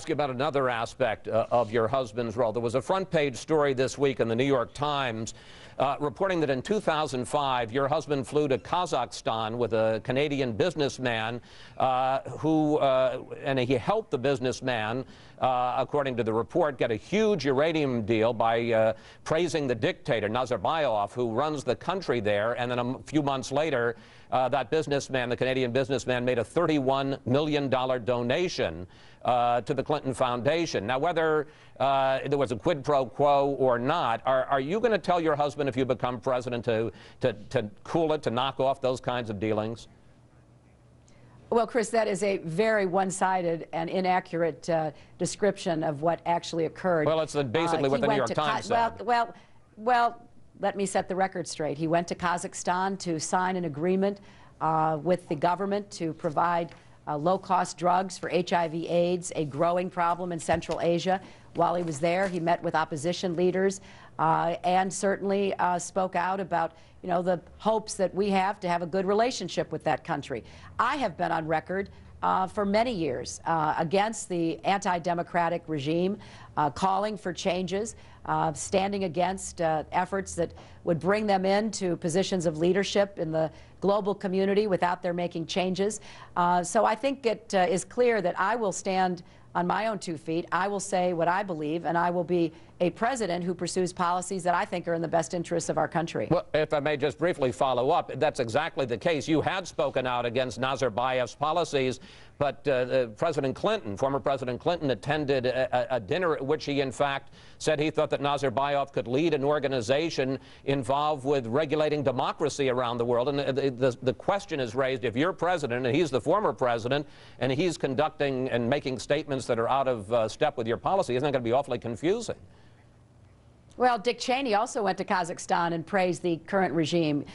Ask you about another aspect of your husband's role. There was a front page story this week in the New York Times reporting that in 2005 your husband flew to Kazakhstan with a Canadian businessman and he helped the businessman, according to the report, get a huge uranium deal by praising the dictator Nazarbayev, who runs the country there. And then a few months later, that businessman, the Canadian businessman, made a $31 million donation to the Clinton Foundation. Now, whether there was a quid pro quo or not, are you going to tell your husband, if you become president, to cool it, to knock off those kinds of dealings? Well, Chris, that is a very one-sided and inaccurate description of what actually occurred. Well, it's basically what the New York Times said. Well, let me set the record straight. He went to Kazakhstan to sign an agreement with the government to provide low-cost drugs for HIV/AIDS, a growing problem in Central Asia. While he was there, he met with opposition leaders and certainly spoke out about, you know, the hopes that we have to have a good relationship with that country. I have been on record for many years against the anti-democratic regime, calling for changes, standing against efforts that would bring them into positions of leadership in the global community without their making changes. So I think it is clear that I will stand on my own 2 feet. I will say what I believe, and I will be a president who pursues policies that I think are in the best interests of our country. Well, if I may just briefly follow up, that's exactly the case. You had spoken out against Nazarbayev's policies, but President Clinton, former President Clinton, attended a dinner at which he, in fact, said he thought that Nazarbayev could lead an organization involved with regulating democracy around the world. And the question is raised, if you're president, and he's the former president, and he's conducting and making statements that are out of step with your policy, isn't that going to be awfully confusing? Well, Dick Cheney also went to Kazakhstan and praised the current regime.